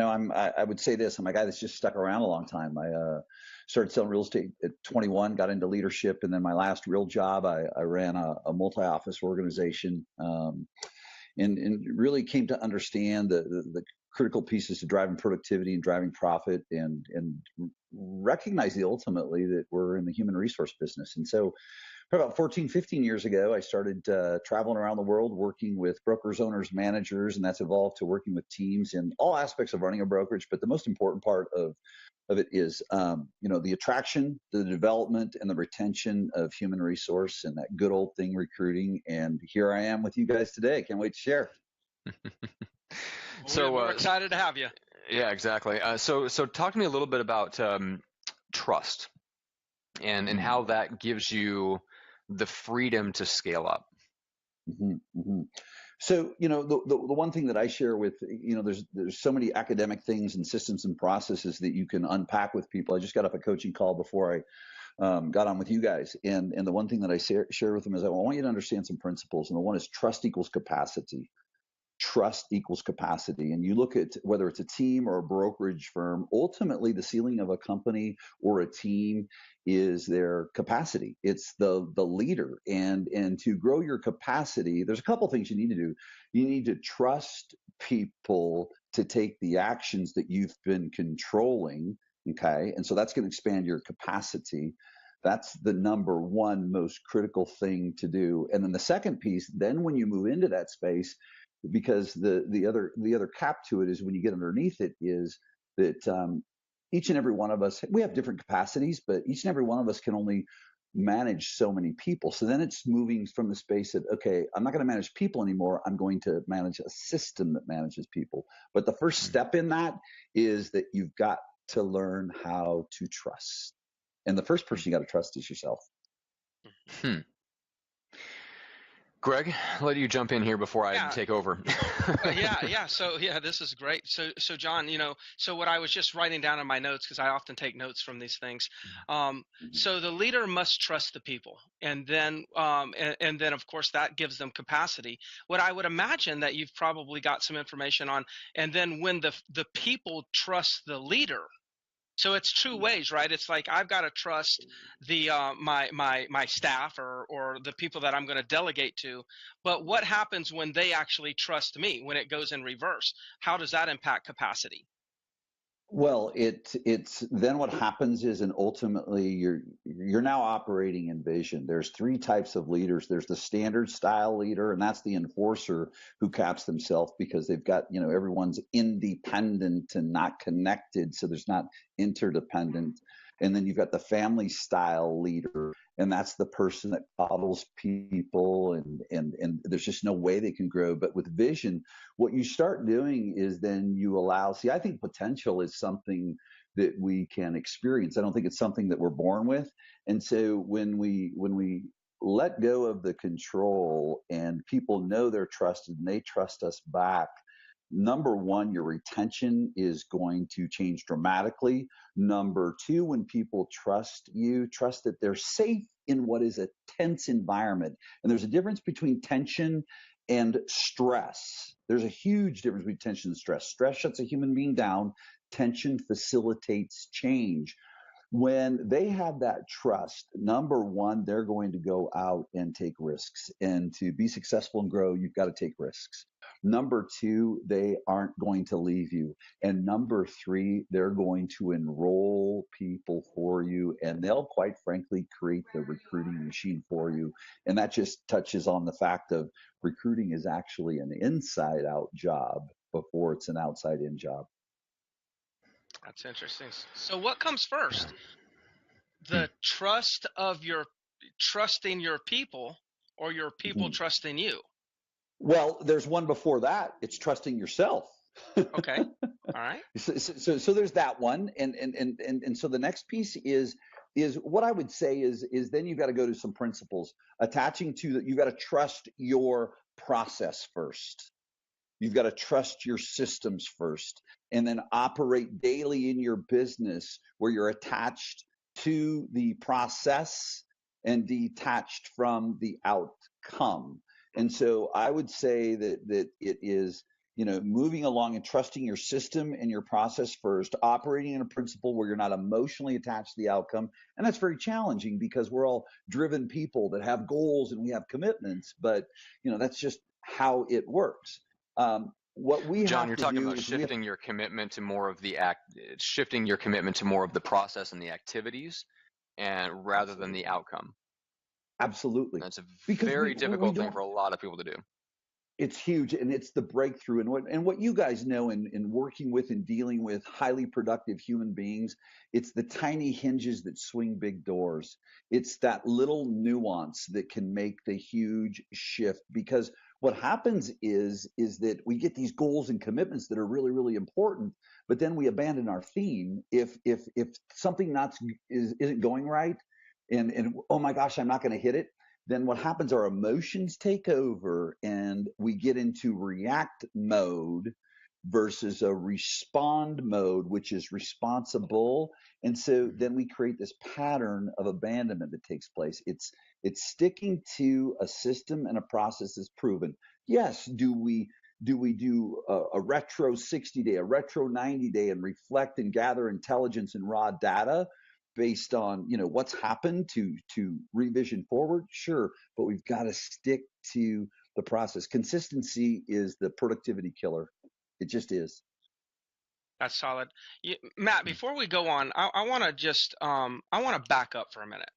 I would say this. I'm a guy that's just stuck around a long time. I started selling real estate at 21, got into leadership, and then my last real job, I ran a multi-office organization, and really came to understand the critical pieces to driving productivity and driving profit, and recognize ultimately that we're in the human resource business. And so about 14, 15 years ago, I started traveling around the world working with brokers, owners, managers, and that's evolved to working with teams in all aspects of running a brokerage. But the most important part of it is, the attraction, the development, and the retention of human resource, and that good old thing, recruiting. And here I am with you guys today. Can't wait to share. So we're excited to have you. Yeah, exactly. So talk to me a little bit about trust and how that gives you the freedom to scale up. Mm-hmm, mm-hmm. So, the one thing that I share with, there's so many academic things and systems and processes that you can unpack with people. I just got off a coaching call before I got on with you guys. And the one thing that I share with them is I want you to understand some principles. And the one is trust equals capacity. Trust equals capacity. And you look at whether it's a team or a brokerage firm, ultimately the ceiling of a company or a team is their capacity. It's the leader. And to grow your capacity, there's a couple things you need to do. You need to trust people to take the actions that you've been controlling. Okay. And so that's going to expand your capacity. That's the number one most critical thing to do. And then the second piece, then when you move into that space, because the other cap to it is when you get underneath it is that each and every one of us, we have different capacities, but each and every one of us can only manage so many people. So then it's moving from the space of, okay, I'm not going to manage people anymore. I'm going to manage a system that manages people. But the first step in that is that you've got to learn how to trust. And the first person you got to trust is yourself. Greg, I'll let you jump in here before I take over. Yeah. So this is great. So John, so what I was just writing down in my notes, because I often take notes from these things. So the leader must trust the people, and then of course that gives them capacity. What I would imagine that you've probably got some information on, and then when the people trust the leader. So it's two ways, right? It's like I've got to trust the my staff or the people that I'm going to delegate to. But what happens when they actually trust me, when it goes in reverse? How does that impact capacity? Well, it's then what happens is, and ultimately you're now operating in vision. There's three types of leaders. There's the standard style leader, and that's the enforcer who caps themselves because they've got, everyone's independent and not connected, so there's not interdependent. And then you've got the family style leader, and that's the person that coddles people, and there's just no way they can grow. But with vision, what you start doing is then you allow, I think potential is something that we can experience. I don't think it's something that we're born with. And so when we let go of the control and people know they're trusted and they trust us back, number one, your retention is going to change dramatically. Number two, when people trust you, trust that they're safe in what is a tense environment. And there's a difference between tension and stress. There's a huge difference between tension and stress. Stress shuts a human being down. Tension facilitates change. When they have that trust, number one, they're going to go out and take risks. And to be successful and grow, you've got to take risks. Number two, they aren't going to leave you. And number three, they're going to enroll people for you, and they'll quite frankly create the recruiting machine for you. And that just touches on the fact of recruiting is actually an inside out job before it's an outside in job. That's interesting. So what comes first? The trust of trusting your people, or your people trusting you? Well, there's one before that. It's trusting yourself. Okay. All right. So there's that one. And so the next piece is what I would say is then you've got to go to some principles attaching to that. You've got to trust your process first. You've got to trust your systems first, and then operate daily in your business where you're attached to the process and detached from the outcome. And so I would say that it is moving along and trusting your system and your process first, operating in a principle where you're not emotionally attached to the outcome. And that's very challenging because we're all driven people that have goals and we have commitments, but that's just how it works. What we John, have you're to talking do about is we have, shifting your commitment to more of the process and the activities, and rather than the absolutely, outcome. absolutely, That's a because very we difficult thing don't. for a lot of people to do. It's huge, and it's the breakthrough. And what you guys know in working with and dealing with highly productive human beings, it's the tiny hinges that swing big doors. It's that little nuance that can make the huge shift. Because what happens is that we get these goals and commitments that are really, really important, but then we abandon our theme if something isn't going right, and oh my gosh, I'm not going to hit it. Then what happens, our emotions take over and we get into react mode versus a respond mode, which is responsible. And so then we create this pattern of abandonment that takes place. It's sticking to a system and a process that's proven. Yes, do a retro 60-day, a retro 90-day, and reflect and gather intelligence and raw data based on what's happened to revision forward? Sure, but we've got to stick to the process. Consistency is the productivity killer. It just is. That's solid. Matt, before we go on, I want to just I want to back up for a minute.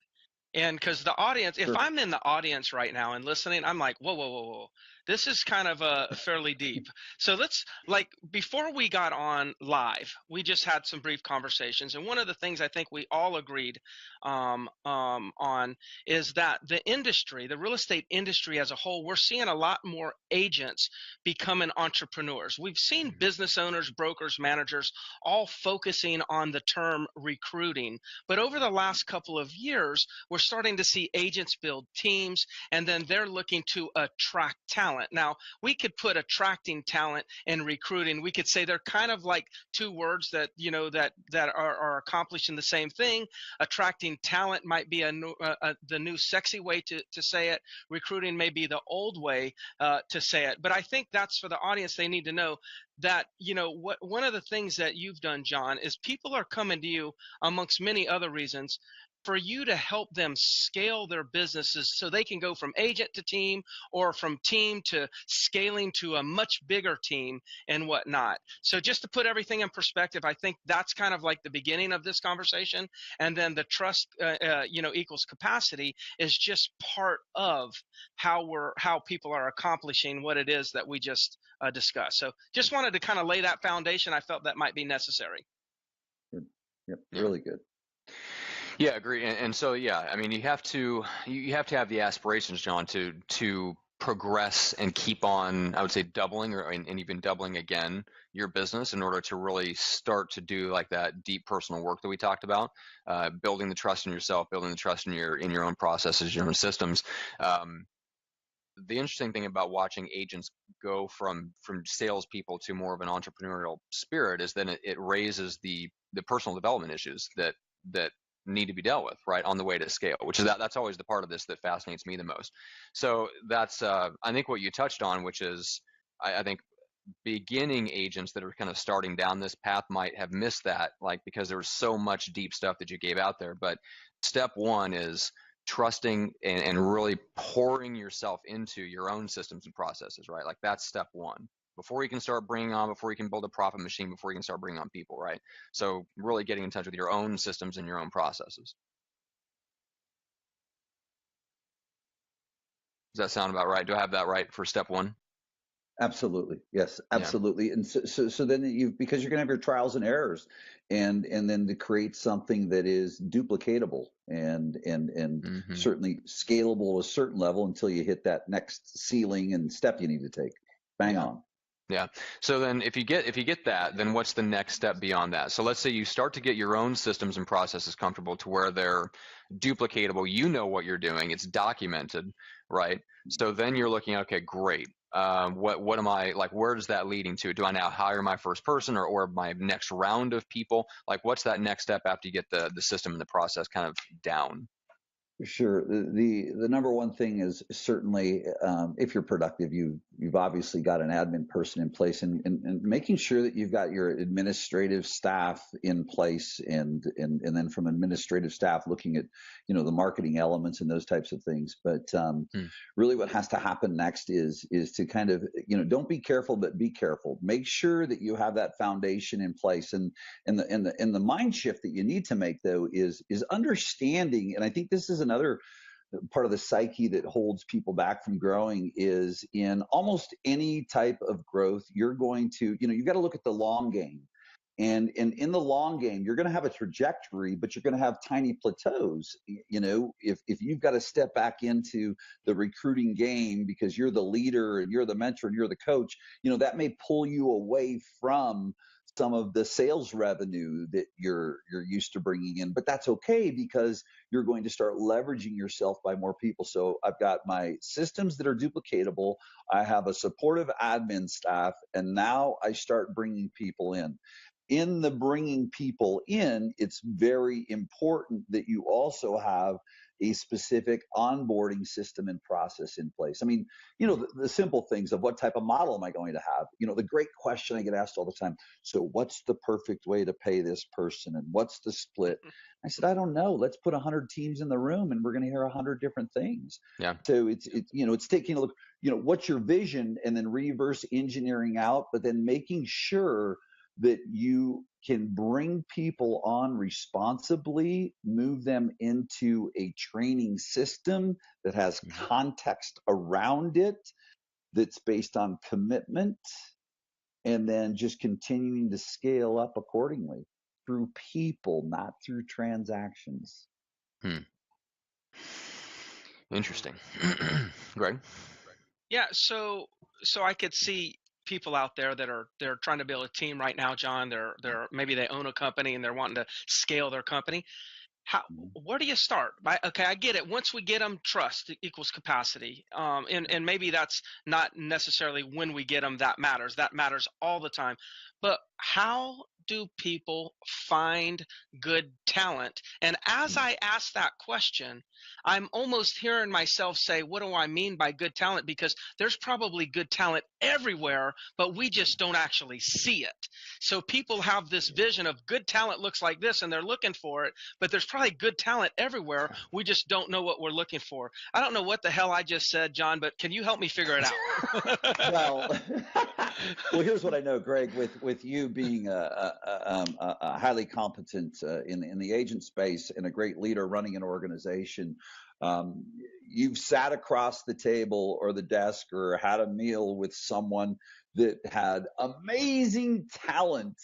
And because the audience, if Sure. I'm in the audience right now and listening, I'm like, whoa, whoa, whoa, whoa. This is kind of fairly deep. So let's, like, before we got on live, we just had some brief conversations. And one of the things I think we all agreed on is that the industry, the real estate industry as a whole, we're seeing a lot more agents becoming entrepreneurs. We've seen business owners, brokers, managers all focusing on the term recruiting. But over the last couple of years, we're starting to see agents build teams, and then they're looking to attract talent. Now, we could put attracting talent and recruiting. We could say they're kind of like two words that are accomplishing the same thing. Attracting talent might be the new sexy way to say it. Recruiting may be the old way to say it. But I think that's for the audience. They need to know that one of the things that you've done, John, is people are coming to you amongst many other reasons for you to help them scale their businesses so they can go from agent to team or from team to scaling to a much bigger team and whatnot. So just to put everything in perspective, I think that's kind of like the beginning of this conversation. And then the trust, equals capacity is just part of how people are accomplishing what it is that we just discussed. So just wanted to kind of lay that foundation. I felt that might be necessary. Good. Yep. Yeah. Really good. Yeah, agree. And so, yeah, I mean, you have to have the aspirations, John, to progress and keep on, I would say, doubling and even doubling again your business in order to really start to do like that deep personal work that we talked about, building the trust in yourself, building the trust in your own processes, your own systems. The interesting thing about watching agents go from salespeople to more of an entrepreneurial spirit is then it raises the personal development issues that need to be dealt with, right, on the way to scale, which is that's always the part of this that fascinates me the most. So that's I think what you touched on, which is I think beginning agents that are kind of starting down this path might have missed that, like, because there was so much deep stuff that you gave out there. But step one is trusting and really pouring yourself into your own systems and processes, right? Like that's step one. Before you can build a profit machine, before you can start bringing on people, right? So really getting in touch with your own systems and your own processes. Does that sound about right? Do I have that right for step one? Absolutely. Yes, Yeah. absolutely. And so then because you're going to have your trials and errors, and then to create something that is duplicatable and Mm-hmm. certainly scalable to a certain level until you hit that next ceiling and step you need to take. Bang on. Yeah. So then if you get that, then what's the next step beyond that? So let's say you start to get your own systems and processes comfortable to where they're duplicatable. You know what you're doing. It's documented, right? So then you're looking, okay, great. What am I, like, where is that leading to? Do I now hire my first person or my next round of people? Like, what's that next step after you get the system and the process kind of down? Sure. The number one thing is certainly if you're productive, you've obviously got an admin person in place, and making sure that you've got your administrative staff in place, and then from administrative staff looking at, the marketing elements and those types of things. But really what has to happen next is to kind of, don't be careful, but be careful. Make sure that you have that foundation in place. And the mind shift that you need to make, though, is understanding, and I think this is another part of the psyche that holds people back from growing, is in almost any type of growth, you're going to, you've got to look at the long game. And in the long game, you're going to have a trajectory, but you're going to have tiny plateaus. If you've got to step back into the recruiting game because you're the leader and you're the mentor and you're the coach, that may pull you away from some of the sales revenue that you're used to bringing in. But that's okay, because you're going to start leveraging yourself by more people. So I've got my systems that are duplicatable. I have a supportive admin staff, and now I start bringing people in. In the bringing people in, it's very important that you also have a specific onboarding system and process in place. I mean, the simple things of what type of model am I going to have? The great question I get asked all the time. So what's the perfect way to pay this person? And what's the split? I said, I don't know. Let's put 100 teams in the room and we're going to hear 100 different things. Yeah. So it's taking a look, what's your vision, and then reverse engineering out, but then making sure that you can bring people on responsibly, move them into a training system that has context around it, that's based on commitment, and then just continuing to scale up accordingly through people, not through transactions. Interesting. Greg? Yeah, so I could see people out there that they're trying to build a team right now, John. They're maybe they own a company and they're wanting to scale their company. Where do you start? Okay, I get it. Once we get them, trust equals capacity. And maybe that's not necessarily when we get them that matters. That matters all the time. But how do people find good talent? And as I ask that question, I'm almost hearing myself say, what do I mean by good talent? Because there's probably good talent everywhere, but we just don't actually see it. So people have this vision of good talent looks like this, and they're looking for it, but there's probably good talent everywhere. We just don't know what we're looking for. I don't know what the hell I just said, John, but can you help me figure it out? Well, here's what I know, Greg, with you being a highly competent in the agent space and a great leader running an organization. You've sat across the table or the desk or had a meal with someone that had amazing talent,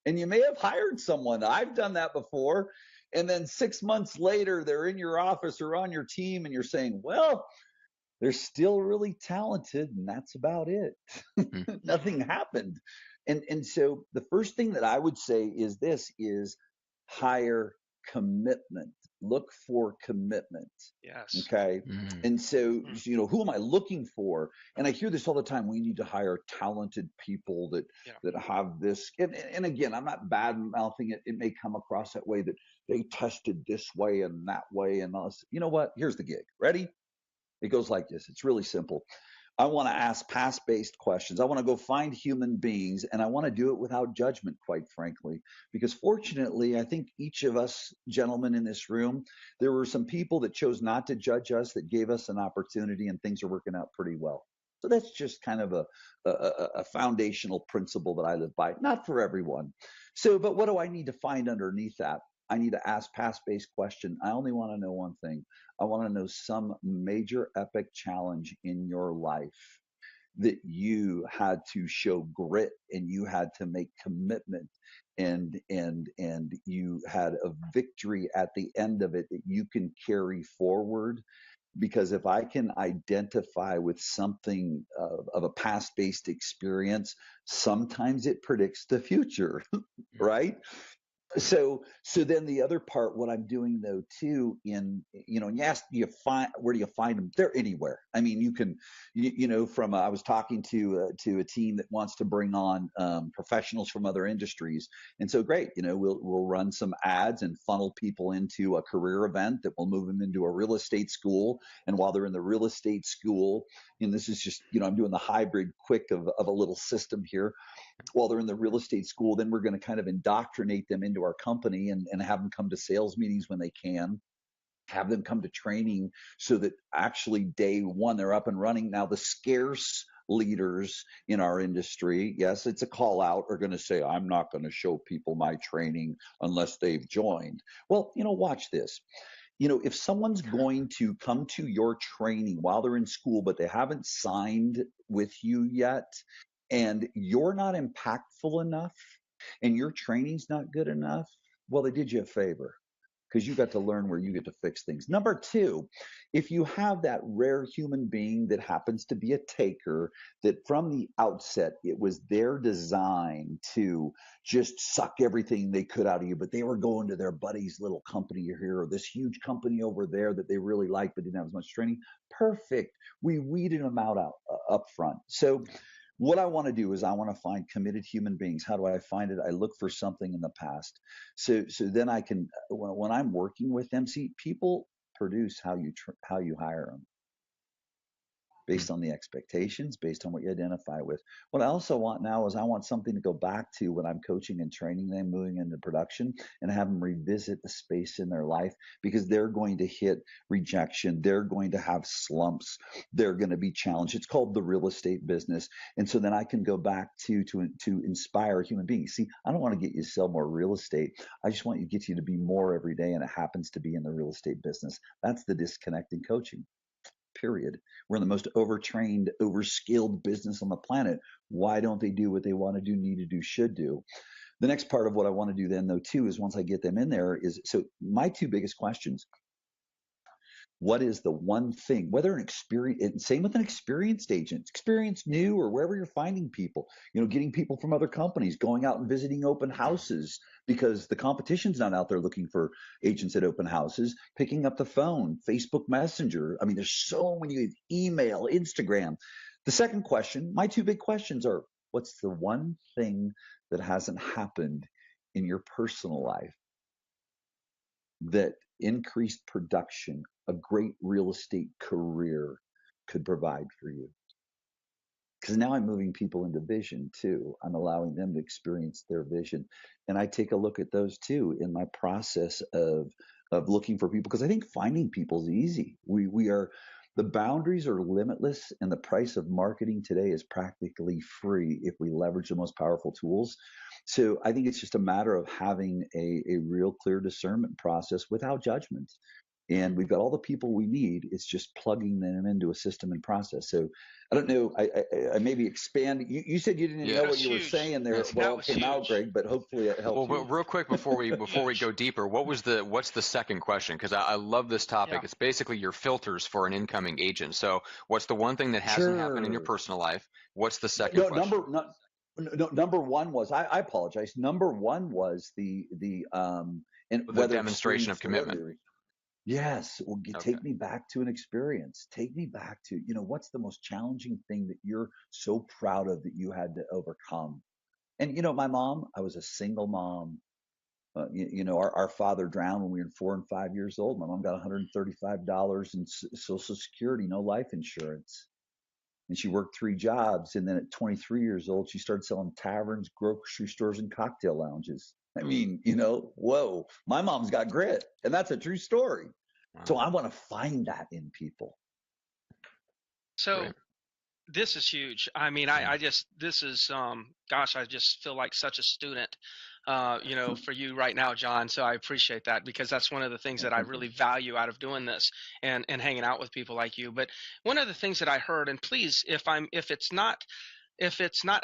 and you may have hired someone. I've done that before. And then 6 months later, they're in your office or on your team, and you're saying, well, they're still really talented, and that's about it. Nothing happened. And so the first thing that I would say is hire commitment. Look for commitment. Yes. Okay. And so, who am I looking for? And I hear this all the time. We need to hire talented people that have this. And again, I'm not bad mouthing it. It may come across that way, that they tested this way and that way. And all this. You know what? Here's the gig. Ready? It goes like this. It's really simple. I want to ask past-based questions. I want to go find human beings, and I want to do it without judgment, quite frankly, because fortunately, I think each of us gentlemen in this room, there were some people that chose not to judge us, that gave us an opportunity, and things are working out pretty well. So that's just kind of a foundational principle that I live by. Not for everyone. So, but what do I need to find underneath that? I need to ask past-based question. I only want to know one thing. I want to know some major epic challenge in your life that you had to show grit, and you had to make commitment, and you had a victory at the end of it that you can carry forward. Because if I can identify with something of a past-based experience, sometimes it predicts the future, right? So then the other part, what I'm doing though too, in and you asked, where do you find them? They're anywhere. I mean, you can, from I was talking to a team that wants to bring on professionals from other industries, and so great, we'll run some ads and funnel people into a career event that will move them into a real estate school, and while they're in the real estate school, and this is just, I'm doing the hybrid quick of a little system here while they're in the real estate school, then we're going to kind of indoctrinate them into our company and have them come to sales meetings when they can, have them come to training so that actually day one they're up and running. Now, the scarce leaders in our industry, yes, it's a call out, are going to say, I'm not going to show people my training unless they've joined. Well, watch this. If someone's going to come to your training while they're in school, but they haven't signed with you yet, and you're not impactful enough, and your training's not good enough, well, they did you a favor because you got to learn where you get to fix things. Number two, if you have that rare human being that happens to be a taker, that from the outset, it was their design to just suck everything they could out of you, but they were going to their buddy's little company here or this huge company over there that they really liked but didn't have as much training. Perfect. We weeded them out up front. So what I want to do is I want to find committed human beings. How do I find it? I look for something in the past. So then I can, when I'm working with them, see, people produce how you hire them based on the expectations, based on what you identify with. What I also want now is I want something to go back to when I'm coaching and training them, moving into production, and have them revisit the space in their life because they're going to hit rejection. They're going to have slumps. They're going to be challenged. It's called the real estate business. And so then I can go back to inspire human beings. See, I don't want to get you to sell more real estate. I just want to get you to be more every day. And it happens to be in the real estate business. That's the disconnect in coaching. Period. We're in the most overtrained, overskilled business on the planet. Why don't they do what they want to do, need to do, should do? The next part of what I want to do then, though, too, is once I get them in there, is so my two biggest questions. What is the one thing, whether an experience, same with an experienced agent, experienced new or wherever you're finding people, getting people from other companies, going out and visiting open houses because the competition's not out there looking for agents at open houses, picking up the phone, Facebook Messenger. I mean, there's so many, email, Instagram. The second question, my two big questions are, what's the one thing that hasn't happened in your personal life that increased production, a great real estate career could provide for you? Because now I'm moving people into vision too. I'm allowing them to experience their vision. And I take a look at those too in my process of looking for people, because I think finding people is easy. The boundaries are limitless, and the price of marketing today is practically free if we leverage the most powerful tools. So I think it's just a matter of having a real clear discernment process without judgment. And we've got all the people we need. It's just plugging them into a system and process. So I don't know. I maybe expand. You said you didn't know what you were saying there. Well, it came out, Greg, but hopefully it helped. Well, real quick before we go deeper, what's the second question? Because I love this topic. Yeah. It's basically your filters for an incoming agent. So what's the one thing that hasn't happened in your personal life? What's the second question? Number one was, I apologize. Number one was the demonstration of commitment. Yes. Well, take me back to an experience. Take me back to, what's the most challenging thing that you're so proud of that you had to overcome? And, my mom, I was a single mom. Our father drowned when we were 4 and 5 years old. My mom got $135 in Social Security, no life insurance. And she worked 3 jobs. And then at 23 years old, she started selling taverns, grocery stores, and cocktail lounges. I mean, whoa, my mom's got grit. And that's a true story. Wow. So I want to find that in people. So Great. This is huge. I mean, I just feel like such a student, for you right now, John. So I appreciate that, because that's one of the things that I really value out of doing this and hanging out with people like you. But one of the things that I heard, and please, if it's not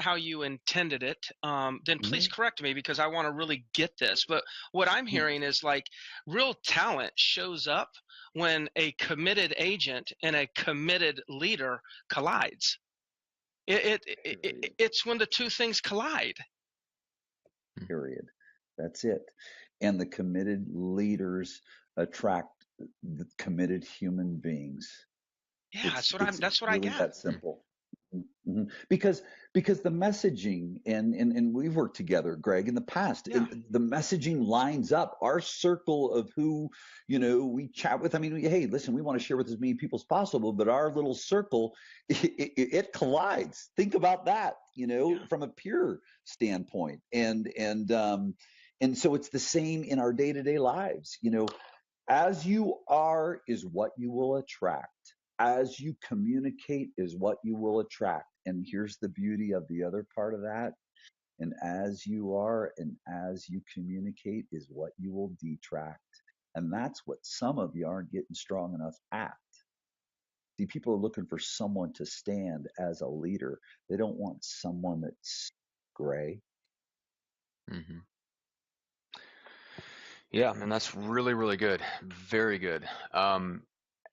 how you intended it, then please correct me, because I want to really get this. But what I'm hearing is like real talent shows up when a committed agent and a committed leader collides. It's when the two things collide. Period. That's it. And the committed leaders attract the committed human beings. Yeah, It's that's what I really get. that simple. Because the messaging and we've worked together, Greg, in the past. Yeah. The messaging lines up. Our circle of who we chat with. I mean, hey, listen, we want to share with as many people as possible, but our little circle it collides. Think about that, Yeah. from a pure standpoint, and so it's the same in our day to day lives. As you are is what you will attract. As you communicate is what you will attract. And here's the beauty of the other part of that. And as you are and as you communicate is what you will detract. And that's what some of you aren't getting strong enough at. See, people are looking for someone to stand as a leader. They don't want someone that's gray. Mm-hmm. Yeah, and that's really, really good. Very good.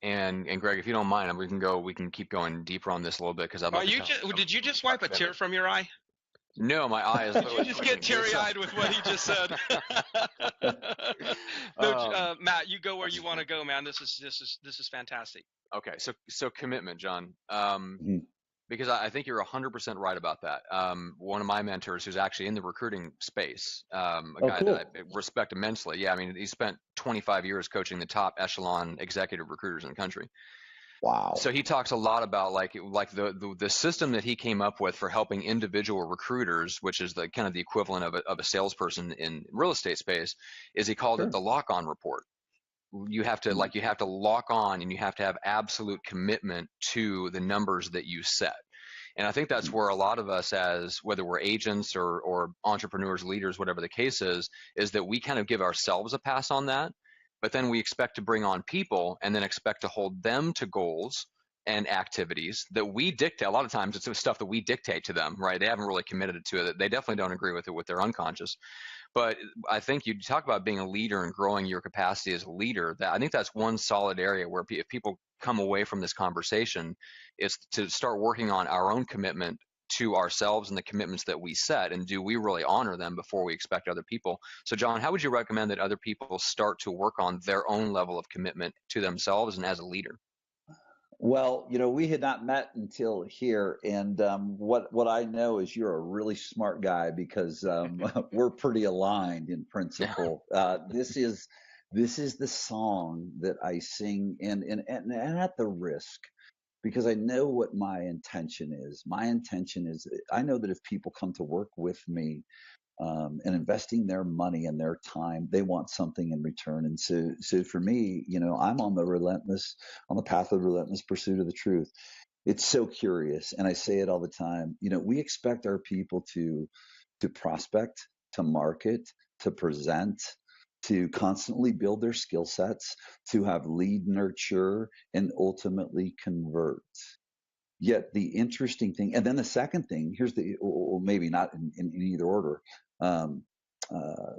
And Greg, if you don't mind, we can keep going deeper on this a little bit because I'd love to talk Did you just about wipe a tear commitment. from your eye? No, my eye is Did you literally just twitching. get teary-eyed with what he just said? No, Matt, you go where you want to go, man. This is fantastic. Okay, so commitment, John. Mhm. Because I think you're 100% right about that. One of my mentors, who's actually in the recruiting space, a Oh, guy cool. that I respect immensely. Yeah, I mean, he spent 25 years coaching the top echelon executive recruiters in the country. Wow. So he talks a lot about like the system that he came up with for helping individual recruiters, which is the kind of the equivalent of a salesperson in real estate space, is he called it Sure. the lock-on report. You have to lock on, and you have to have absolute commitment to the numbers that you set. And I think that's where a lot of us, as whether we're agents or entrepreneurs, leaders, whatever the case is that we kind of give ourselves a pass on that, but then we expect to bring on people and then expect to hold them to goals and activities that we dictate. A lot of times it's stuff that we dictate to them, right? They haven't really committed to it. They definitely don't agree with it with their unconscious. But I think you talk about being a leader and growing your capacity as a leader. That I think that's one solid area where if people come away from this conversation, is to start working on our own commitment to ourselves and the commitments that we set, and do we really honor them before we expect other people. So John, how would you recommend that other people start to work on their own level of commitment to themselves and as a leader? Well, we had not met until here, and what I know is you're a really smart guy because we're pretty aligned in principle. This is the song that I sing, and at the risk, because I know what my intention is. My intention is I know that if people come to work with me and investing their money and their time, they want something in return. And so for me, I'm on the path of relentless pursuit of the truth. It's so curious, and I say it all the time. We expect our people to prospect, to market, to present, to constantly build their skill sets, to have lead nurture, and ultimately convert. Yet the interesting thing, and then the second thing, here's or maybe not in either order, um, uh,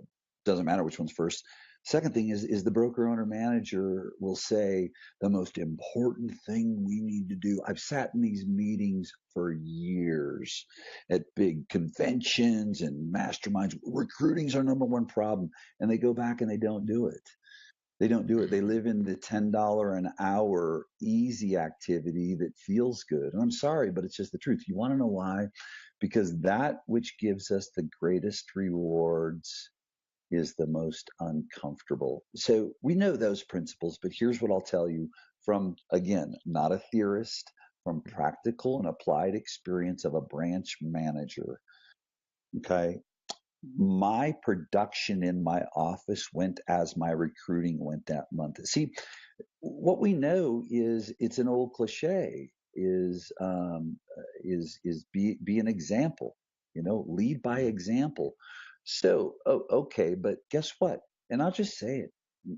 doesn't matter which one's first. Second thing is the broker owner manager will say the most important thing we need to do. I've sat in these meetings for years at big conventions and masterminds. Recruiting's our number one problem, and they go back and they don't do it. They don't do it. They live in the $10 an hour easy activity that feels good. And I'm sorry, but it's just the truth. You want to know why? Because that which gives us the greatest rewards is the most uncomfortable. So we know those principles, but here's what I'll tell you from, again, not a theorist, from practical and applied experience of a branch manager. Okay. My production in my office went as my recruiting went that month. See, what we know is it's an old cliche is be an example, lead by example. So, okay, but guess what? And I'll just say it.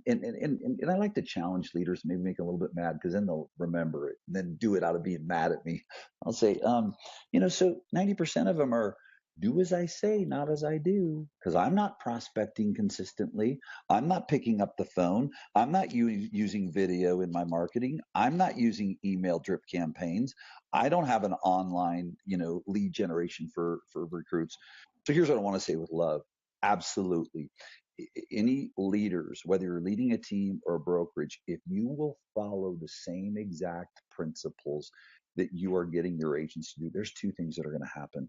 And I like to challenge leaders, maybe make them a little bit mad because then they'll remember it and then do it out of being mad at me. I'll say, so 90% of them are do as I say, not as I do, because I'm not prospecting consistently. I'm not picking up the phone. I'm not using video in my marketing. I'm not using email drip campaigns. I don't have an online, lead generation for recruits. So here's what I want to say with love. Absolutely. Any leaders, whether you're leading a team or a brokerage, if you will follow the same exact principles that you are getting your agents to do, there's two things that are going to happen.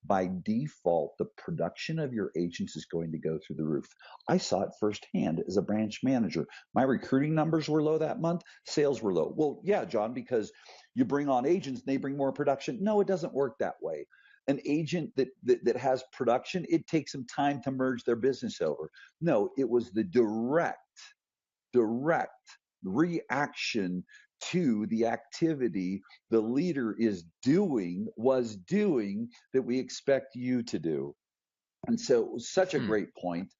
By default, the production of your agents is going to go through the roof. I saw it firsthand as a branch manager. My recruiting numbers were low that month, sales were low. Well, yeah, John, because you bring on agents and they bring more production. No, it doesn't work that way. An agent that has production, it takes some time to merge their business over. No, it was the direct reaction to the activity the leader was doing that we expect you to do. And so it was such a great point.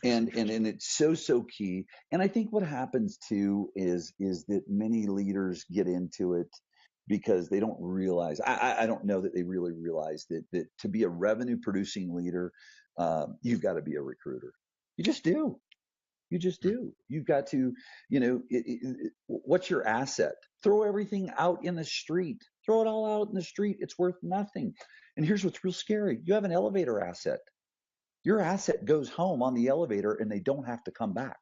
And it's so key. And I think what happens too is that many leaders get into it because they don't realize. I don't know that they really realize that to be a revenue producing leader, you've got to be a recruiter. You just do. You just do. You've got to, what's your asset? Throw everything out in the street. Throw it all out in the street. It's worth nothing. And here's what's real scary. You have an elevator asset. Your asset goes home on the elevator and they don't have to come back.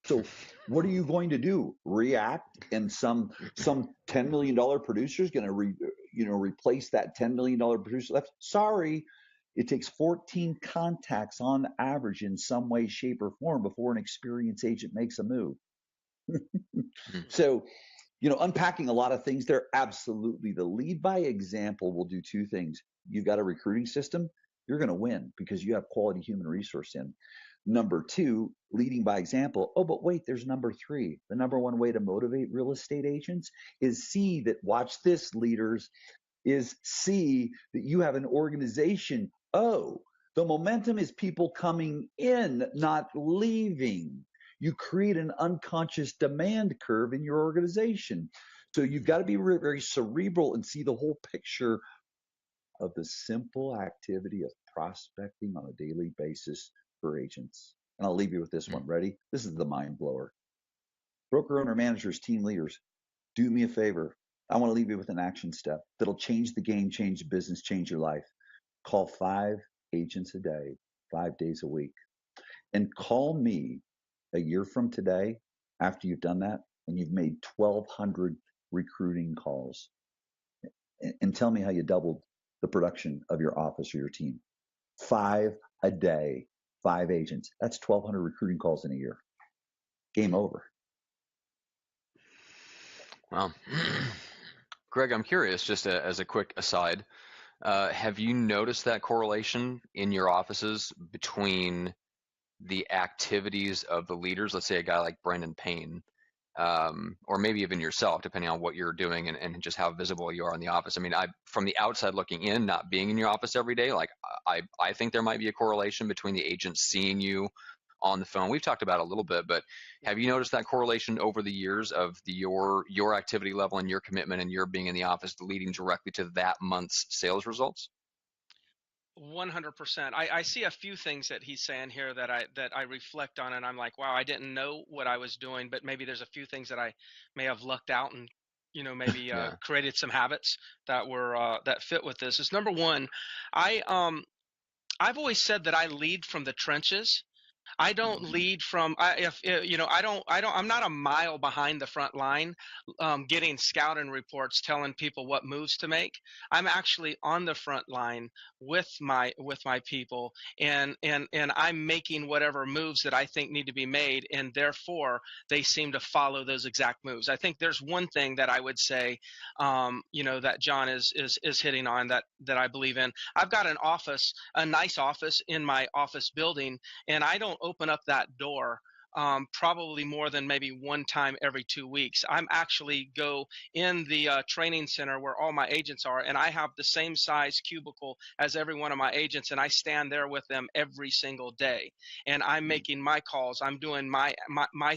So what are you going to do? React, and some $10 million producer is going to replace that $10 million producer left? Sorry. It takes 14 contacts on average in some way, shape, or form before an experienced agent makes a move. So, unpacking a lot of things there. Absolutely. The lead by example will do two things. You've got a recruiting system. You're going to win because you have quality human resource in. Number two, leading by example. Oh, but wait, there's number three. The number one way to motivate real estate agents is watch this, leaders, is see that you have an organization. Oh, the momentum is people coming in, not leaving. You create an unconscious demand curve in your organization. So you've got to be very cerebral and see the whole picture of the simple activity of prospecting on a daily basis for agents. And I'll leave you with this one. Ready? This is the mind blower. Broker, owner, managers, team leaders, do me a favor. I want to leave you with an action step that'll change the game, change the business, change your life. Call 5 agents a day, 5 days a week, and call me a year from today after you've done that and you've made 1,200 recruiting calls, and tell me how you doubled the production of your office or your team. 5 a day, 5 agents. That's 1,200 recruiting calls in a year. Game over. Well, Greg, I'm curious, just as a quick aside, have you noticed that correlation in your offices between the activities of the leaders? Let's say a guy like Brendan Payne, or maybe even yourself, depending on what you're doing and just how visible you are in the office. I mean, from the outside looking in, not being in your office every day, like I think there might be a correlation between the agents seeing you on the phone. We've talked about it a little bit, but have you noticed that correlation over the years of your activity level and your commitment and your being in the office leading directly to that month's sales results? 100%. I see a few things that he's saying here that I reflect on, and I'm like, wow, I didn't know what I was doing, but maybe there's a few things that I may have lucked out and maybe Yeah. created some habits that were that fit with this. Is number one, I've always said that I lead from the trenches. I don't lead from I'm not a mile behind the front line, getting scouting reports telling people what moves to make. I'm actually on the front line with my people, and I'm making whatever moves that I think need to be made, and therefore they seem to follow those exact moves. I think there's one thing that I would say, that John is hitting on that I believe in. I've got an office, a nice office in my office building, and I don't open up that door probably more than maybe one time every 2 weeks. I'm actually go in the training center where all my agents are, and I have the same size cubicle as every one of my agents, and I stand there with them every single day. And I'm making my calls. I'm doing my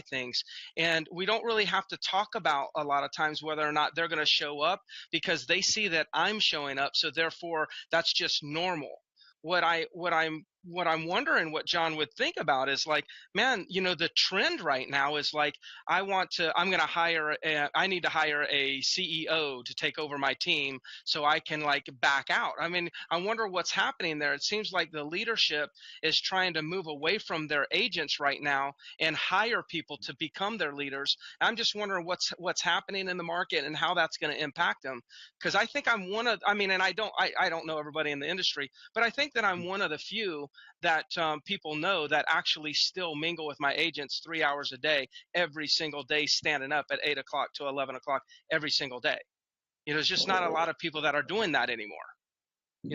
things. And we don't really have to talk about a lot of times whether or not they're going to show up, because they see that I'm showing up. So therefore, that's just normal. What I'm what I'm wondering what John would think about is like, man, the trend right now is like, I need to hire a CEO to take over my team so I can like back out. I mean, I wonder what's happening there. It seems like the leadership is trying to move away from their agents right now and hire people to become their leaders. I'm just wondering what's happening in the market and how that's going to impact them. Because I think and I don't know everybody in the industry, but I think that I'm one of the few that people know that actually still mingle with my agents 3 hours a day, every single day, standing up at 8 o'clock to 11 o'clock every single day. There's just not a lot of people that are doing that anymore.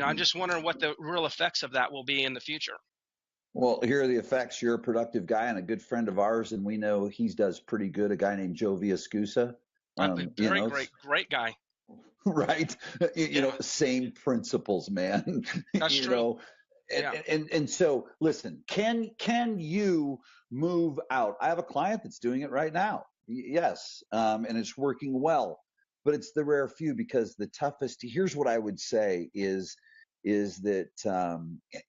I'm just wondering what the real effects of that will be in the future. Well, here are the effects. You're a productive guy and a good friend of ours, and we know he does pretty good. A guy named Joe Viascusa. Very great guy. Right? Yeah. Same principles, man. That's true. And so listen, can you move out? I have a client that's doing it right now. Yes, and it's working well, but it's the rare few because the toughest. Here's what I would say is that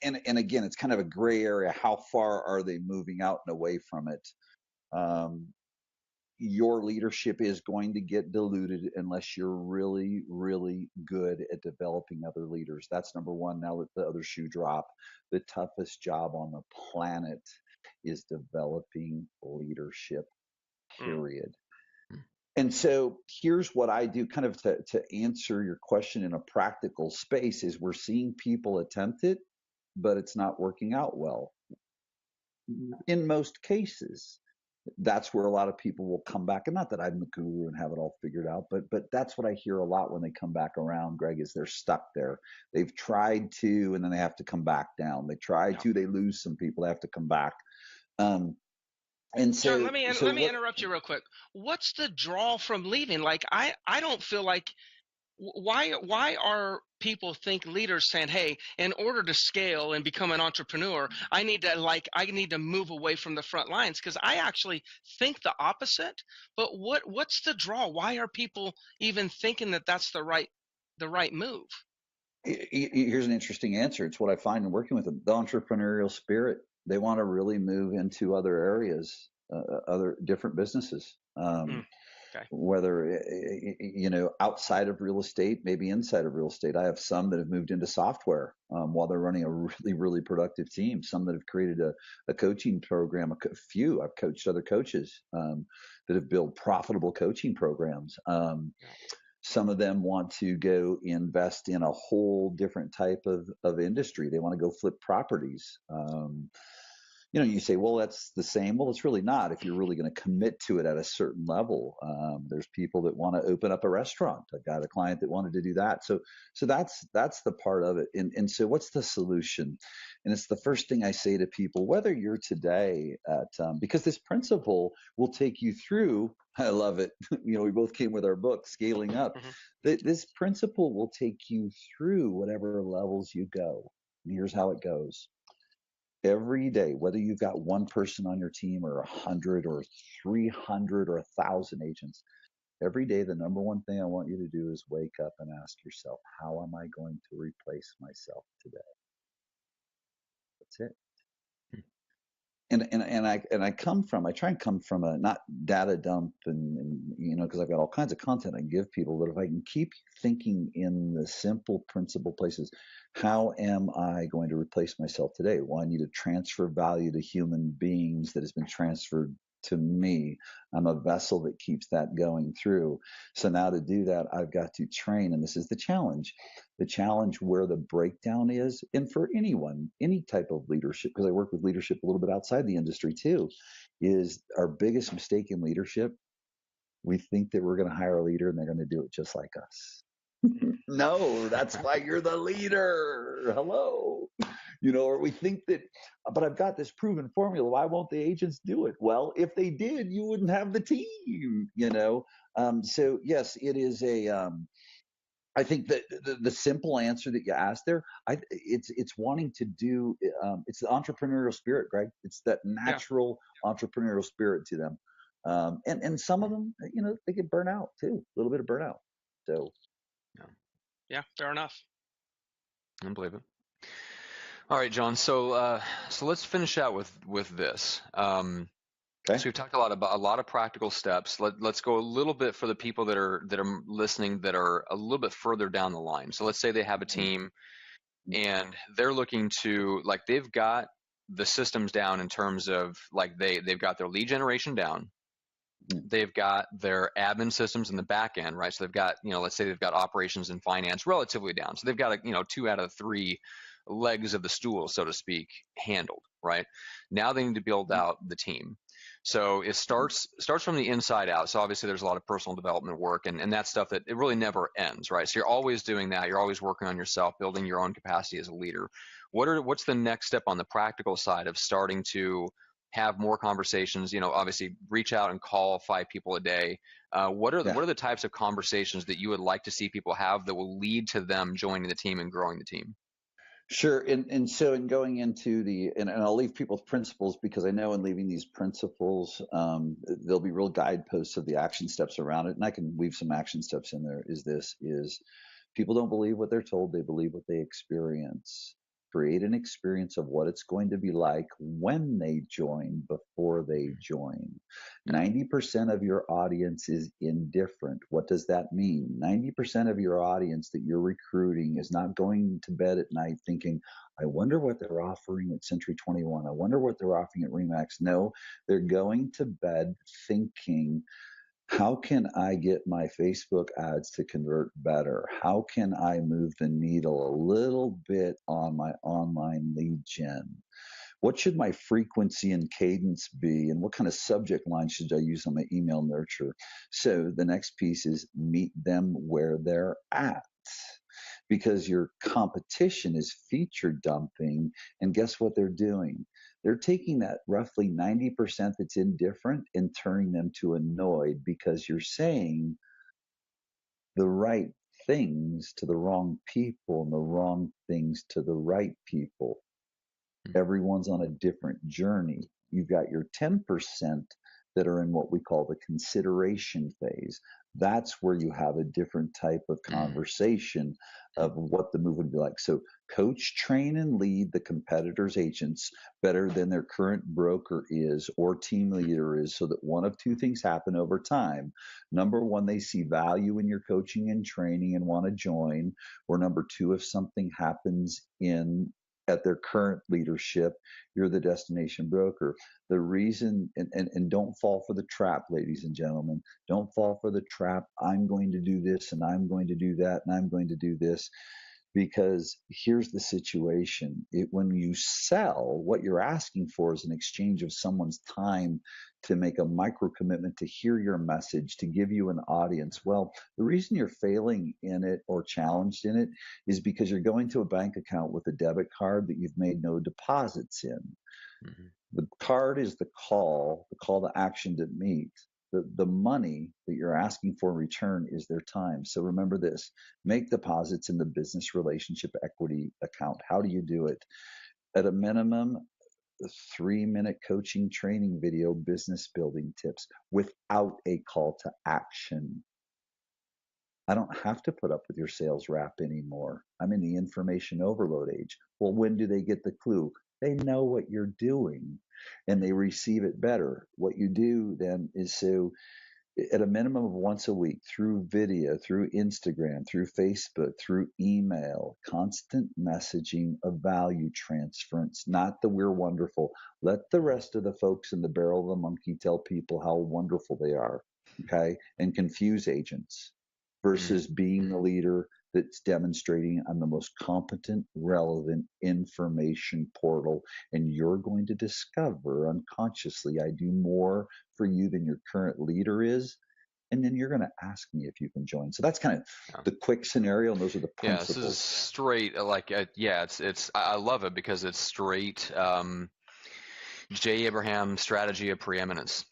and again, it's kind of a gray area. How far are they moving out and away from it? Your leadership is going to get diluted unless you're really, really good at developing other leaders. That's number one. Now let the other shoe drop. The toughest job on the planet is developing leadership, period. And so here's what I do kind of to answer your question in a practical space is we're seeing people attempt it, but it's not working out well in most cases. That's where a lot of people will come back. And not that I'm the guru and have it all figured out, but that's what I hear a lot when they come back around, Greg, is they're stuck there. They've tried to, and then they have to come back down. They try to, they lose some people, they have to come back. And so, John, let me interrupt you real quick. What's the draw from leaving? Like, I don't feel like why are people think leaders saying, hey, in order to scale and become an entrepreneur, I need to move away from the front lines? Because I actually think the opposite. But what's the draw? Why are people even thinking that that's the right move? Here's an interesting answer. It's what I find in working with them. The entrepreneurial spirit. They want to really move into other areas, other different businesses. Okay. Whether outside of real estate, maybe inside of real estate. I have some that have moved into software while they're running a really, really productive team. Some that have created a coaching program. A few I've coached other coaches that have built profitable coaching programs. Some of them want to go invest in a whole different type of industry. They want to go flip properties. You say, well, that's the same. Well, it's really not if you're really going to commit to it at a certain level. There's people that want to open up a restaurant. I've got a client that wanted to do that. So that's the part of it. And so what's the solution? And it's the first thing I say to people, whether you're today at, because this principle will take you through. I love it. We both came with our book, Scaling Up. This principle will take you through whatever levels you go. And here's how it goes. Every day, whether you've got one person on your team or 100 or 300 or 1,000 agents, every day, the number one thing I want you to do is wake up and ask yourself, how am I going to replace myself today? That's it. And I try and come from a not data dump and because I've got all kinds of content I give people, but if I can keep thinking in the simple principle places, how am I going to replace myself today? Well, I need to transfer value to human beings that has been transferred to me. I'm a vessel that keeps that going through. So now to do that, I've got to train, and this is the challenge where the breakdown is, and for anyone, any type of leadership, because I work with leadership a little bit outside the industry too, is our biggest mistake in leadership. We think that we're going to hire a leader and they're going to do it just like us. No, that's why you're the leader. Hello. Or we think that, but I've got this proven formula. Why won't the agents do it? Well, if they did, you wouldn't have the team, So yes, it is I think that the simple answer that you asked there, it's wanting to do, it's the entrepreneurial spirit, Greg. It's that natural entrepreneurial spirit to them. And some of them, they get burnt out too, a little bit of burnout. So. Yeah, fair enough. I believe it. All right, John. So let's finish out with this. Okay. So we've talked about a lot of practical steps. Let's go a little bit for the people that are listening that are a little bit further down the line. So let's say they have a team and they're looking to, like, they've got the systems down in terms of, like, they've got their lead generation down. They've got their admin systems in the back end, right? So they've got, let's say they've got operations and finance relatively down. So they've got, 2 out of 3 legs of the stool, so to speak, handled, right? Now they need to build out the team. So it starts from the inside out. So obviously there's a lot of personal development work and that stuff that it really never ends, right? So you're always doing that. You're always working on yourself, building your own capacity as a leader. What's the next step on the practical side of starting to have more conversations? Obviously reach out and call 5 people a day. What are Yeah. the types of conversations that you would like to see people have that will lead to them joining the team and growing the team? Sure. And so in going into and I'll leave people with principles because I know in leaving these principles, there'll be real guideposts of the action steps around it. And I can weave some action steps in there. Is people don't believe what they're told. They believe what they experience. Create an experience of what it's going to be like when they join before they join. 90% of your audience is indifferent. What does that mean? 90% of your audience that you're recruiting is not going to bed at night thinking, I wonder what they're offering at Century 21. I wonder what they're offering at Remax. No, they're going to bed thinking, how can I get my Facebook ads to convert better? How can I move the needle a little bit on my online lead gen? What should my frequency and cadence be? And what kind of subject line should I use on my email nurture? So the next piece is meet them where they're at. Because your competition is feature dumping. And guess what they're doing? They're taking that roughly 90% that's indifferent and turning them to annoyed because you're saying the right things to the wrong people and the wrong things to the right people. Everyone's on a different journey. You've got your 10% that are in what we call the consideration phase. That's where you have a different type of conversation of what the move would be like. So coach, train, and lead the competitors' agents better than their current broker is or team leader is, so that one of 2 things happen over time. Number 1, they see value in your coaching and training and want to join. Or number 2, if something happens at their current leadership, you're the destination broker. The reason, and don't fall for the trap, ladies and gentlemen, don't fall for the trap. I'm going to do this and I'm going to do that and I'm going to do this. Because here's the situation. When you sell, what you're asking for is an exchange of someone's time to make a micro commitment to hear your message, to give you an audience. Well, the reason you're failing in it or challenged in it is because you're going to a bank account with a debit card that you've made no deposits in. Mm-hmm. The card is the call to action to meet. The money that you're asking for in return is their time. So remember this, make deposits in the business relationship equity account. How do you do it? At a minimum, the 3-minute coaching training video, business building tips without a call to action. I don't have to put up with your sales rap anymore. I'm in the information overload age. Well, when do they get the clue? They know what you're doing and they receive it better. What you do then is, so at a minimum of once a week, through video, through Instagram, through Facebook, through email, constant messaging of value transference, not the we're wonderful. Let the rest of the folks in the barrel of the monkey tell people how wonderful they are, okay? And confuse agents versus being the leader that's demonstrating I'm the most competent, relevant information portal. And you're going to discover unconsciously, I do more for you than your current leader is. And then you're going to ask me if you can join. So that's kind of the quick scenario. And those are the Yeah, this is principles. straight, it's I love it because it's straight J. Abraham strategy of preeminence.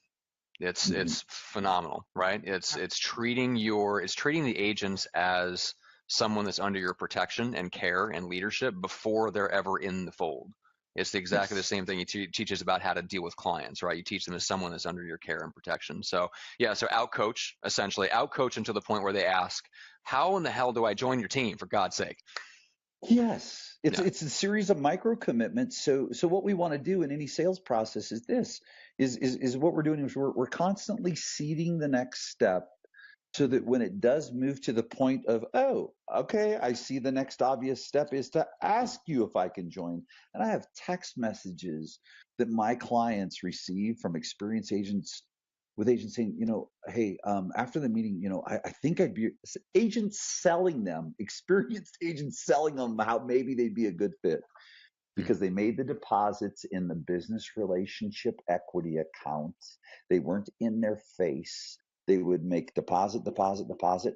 It's phenomenal, right? It's treating the agents as someone that's under your protection and care and leadership before they're ever in the fold. It's exactly the same thing you teach us about how to deal with clients, right? You teach them as someone that's under your care and protection. So yeah, so outcoach until the point where they ask, how in the hell do I join your team, for God's sake? Yes, Yeah. it's a series of micro commitments. So what we want to do in any sales process is this is what we're doing is we're constantly seeding the next step so that when it does move to the point of, oh, okay, I see the next obvious step is to ask you if I can join. And I have text messages that my clients receive from experienced agents with agents saying, hey, after the meeting, I think I'd be agents selling them, experienced agents selling them how maybe they'd be a good fit because they made the deposits in the business relationship equity account. They weren't in their face. They would make deposit, deposit, deposit,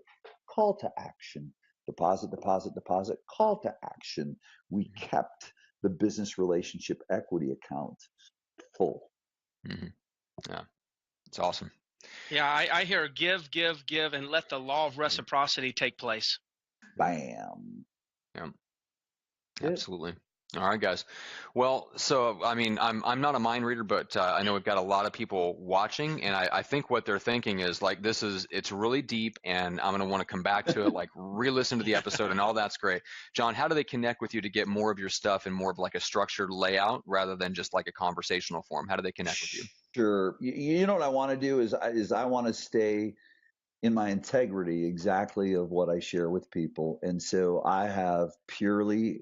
call to action, deposit, deposit, deposit, call to action. We kept the business relationship equity account full. Mm-hmm. Yeah, it's awesome. Yeah, I hear give, give, give, and let the law of reciprocity take place. Bam. Yeah, It. absolutely. All right, guys. Well, so I mean, I'm not a mind reader, but I know we've got a lot of people watching, and I think what they're thinking is like it's really deep, and I'm gonna want to come back to it, like re-listen to the episode, and all that's great. John, how do they connect with you to get more of your stuff in more of like a structured layout rather than just like a conversational form? How do they connect with you? Sure. You know what I want to do is I want to stay in my integrity exactly of what I share with people. And so I have purely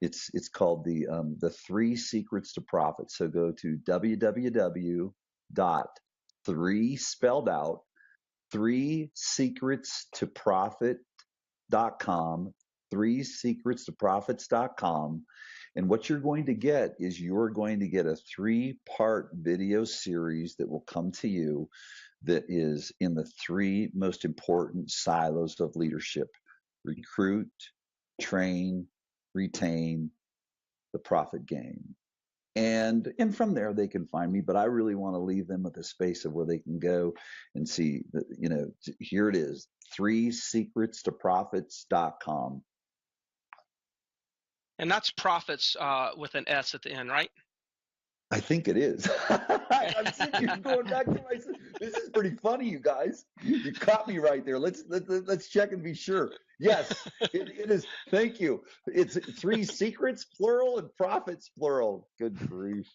it's called the 3 secrets to profit. So go to www.3 spelled out 3secretstoprofit.com, 3secretstoprofits.com. And what you're going to get is you're going to get a 3-part video series that will come to you that is in the 3 most important silos of leadership: recruit, train, retain, the profit game. And from there they can find me, but I really want to leave them with a space of where they can go and see that, here it is, 3secretstoprofits.com. And that's profits with an S at the end, right? I think it is. I'm sitting here going back to myself. This is pretty funny, you guys. You caught me right there. Let's check and be sure. Yes, it is. Thank you. It's 3 secrets plural and profits plural. Good grief.